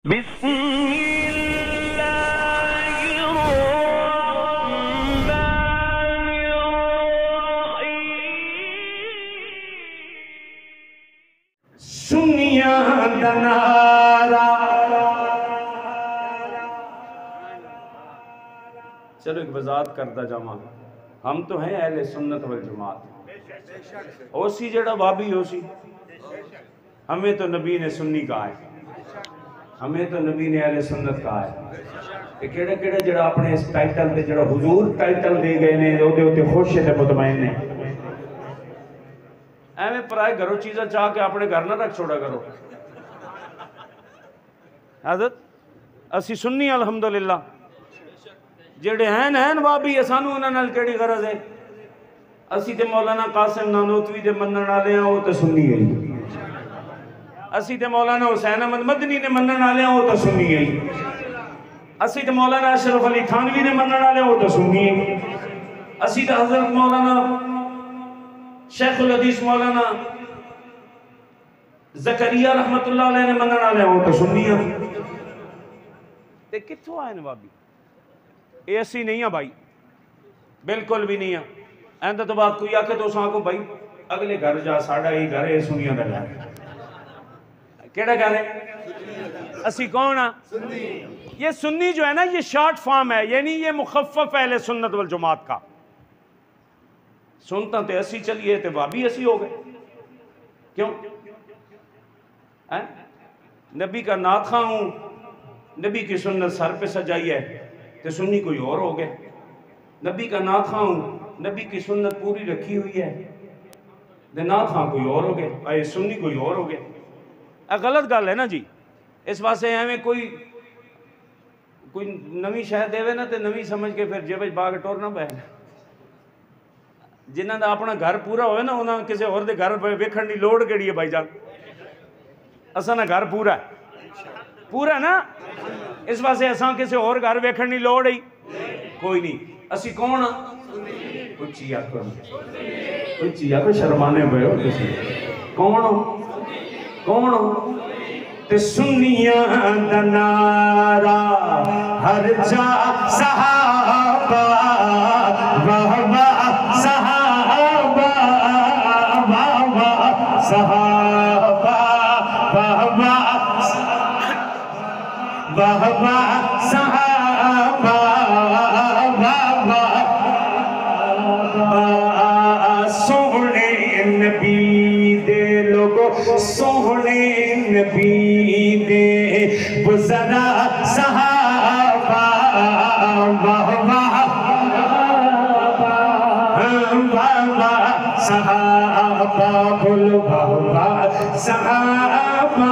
सुनिया दनारा। चलो एक वजात करता जावा, हम तो हैं अहले सुन्नत वल जमात। ओसी जड़ा बाबी ओसी, हमें तो नबी ने सुन्नी कहा है, हमें तो नबी ने अहले सुन्नत कहा है। केड़े केड़े जड़ा अपने इस टाइटल ते जड़ा हुजूर टाइटल दे गए ने ओदे उते खुश ते मुतमईन ने। एवें पराए घरों चीज़ा चाह के अपने घर ना रख छोड़ा करो। हज़रत असी सुन्नी अल्हम्दुलिल्लाह, जेड़े हैं बाबी सानू उन्हां नाल केड़ी गरज है। असी ते मौलाना कासिम नानोतवी दे मनण वाले हैं, वो तो सुन्नी है। असी ते मौलाना हुसैन अहमद मदनी ने मनण वाले हैं, वो तो सुन्नी है। असी तो मौलाना अशरफ अली थानवी ने मनण वाले, वो तो सुन्नी है। असी तो हजरत मौलाना शेखुल हदीस मौलाना ज़करिया रहमतुल्लाह अलैह ने मनण वाले, वो तो सुन्नी है। ते कित्थों आए नवाबी? ये असी नहीं है भाई, बिल्कुल भी नहीं है। एंदा तो बात कोई आके तो को भाई अगले घर जा, साड़ा ही घर है सुनिया का घर। केड़ा घर है? असी कौन आ? ये सुन्नी जो है ना, ये शॉर्ट फॉर्म है, यानी ये मुखफ़फ़ अहले सुन्नत वल जमात का। सुनता तो असी चलिए तो भाभी असी हो गए, क्यों? नबी का नाथा हूं, नबी की सुन्नत सर पे सजाई है तो सुन्नी कोई और हो गए। नबी का नाथा हूं, नबी की सुन्नत पूरी रखी हुई है तो नाथा कोई और हो गए, आए सुन्नी कोई और हो गए। गलत गल है ना जी। इस वास्ते एवं कोई नवी शह देवे ना तो नवी समझ के फिर जेब बाग टोरना पै। जिन्हों का अपना घर पूरा होवे ना, उन्होंने किसी होर दे घर वेखण की लोड़ केड़ी है भाईजान? असा ना घर पूरा है, पूरा ना, इस वास्ते असा किसी होर घर वेखण की लोड़ ही कोई नहीं। असी कौन? उच्ची आखो, उच्ची आखो, शर्माने पे हो तुसी। कौन हो? कौन हो? ते सुन्नियां दा नारा हर जा सहाबा, वाह वाह सहाबा, वाह वाह सहाबा, वाह वाह वाह वाह सहाबा, वाह वाह सोहने नबी दे लोगो, सोहने नबी दे गुज़रा सहाबा, वाह वाह सहाबा, बोलो वाह वाह सहाबा,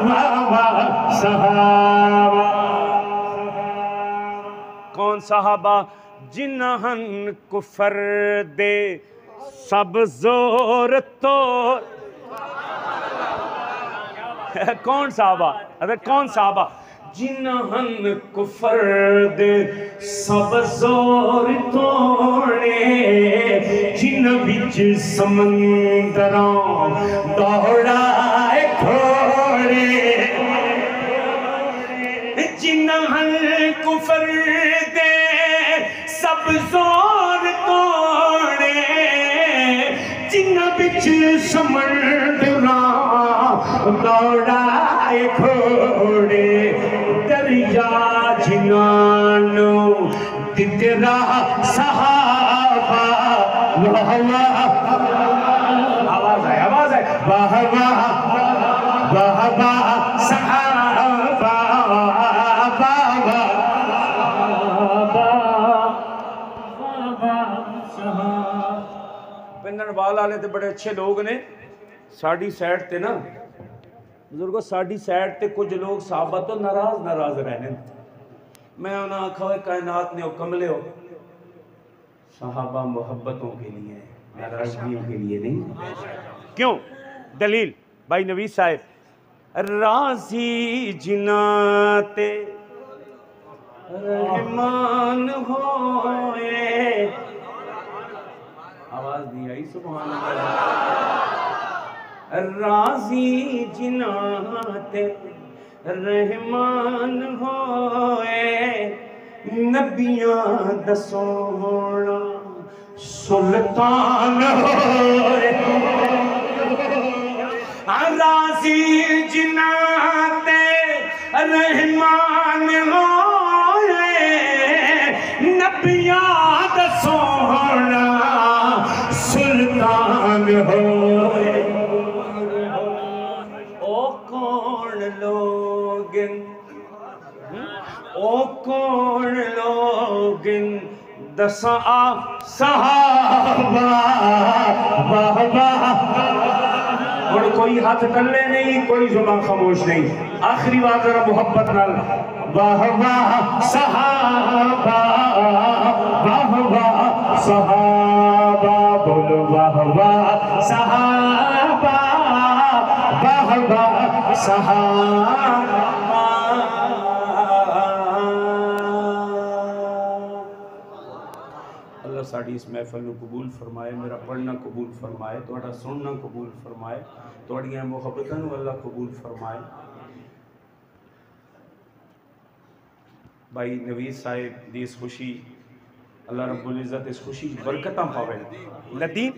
वाह वाह सहाबा। कौन सहाबा? जिन्हन कुफर दे सब जोर तो। कौन साहबा? अरे कौन साहबा? जिन्हन कुफर दे सब जोर तोड़े, जिन बिच समंदरां दौड़ाए घोड़े, जिन्हन कुफर दे सब जोर तोड़े, जिन बिच समंदरां दौड़ाए घोड़े, दरिया जिन्हानू दितरा सहाबा, वाह वाह, आवाज है, आवाज है, वाह वाह वाह वाह सहाबा, वाह वाह पिंडन वाल वाले तो बड़े अच्छे लोग ने। साड़ी साइड ते ना बुजुर्गो, साड़ी साइड ते कुछ लोग साहबा तो नाराज रहने। मैं उन्हें आखा कायनात ने कमले हो, साहबा मोहब्बतों के लिए, नाराजगियों के लिए नहीं। क्यों? दलील भाई नवीस साहब, राजी जिनाते रहमान होए, आवाज नहीं आई सुभान अल्लाह। राजी जिनाते रहमान होए नबियां दा सोहना सुल्तान होए राजी जिनाते रहमान होए नबियां दा सोहना सुल्तान होए। ओ कौन लोग, ओ कौन लोग दसा सहाबा वाह वाह। और कोई हाथ टल्ले नहीं, कोई जुबान खामोश नहीं। आखिरी बात जरा मोहब्बत नाल वाह वाह सहाबा वाह वाह सहाबा बोलो वाह वाह सहाबा वाह वाह सहाबा। अल्लाह साड़ी इस महफिल को कबूल फरमाए, मेरा पढ़ना कबूल फरमाए, थोड़ा सुनना कबूल फरमाए, थोड़ियां मुहब्बतां अल्लाह कबूल फरमाए। भाई नवीद साहिब दी इस खुशी अल्लाह रब्बुल इज़्ज़त इस खुशी बरकतां पावे। लतीफ़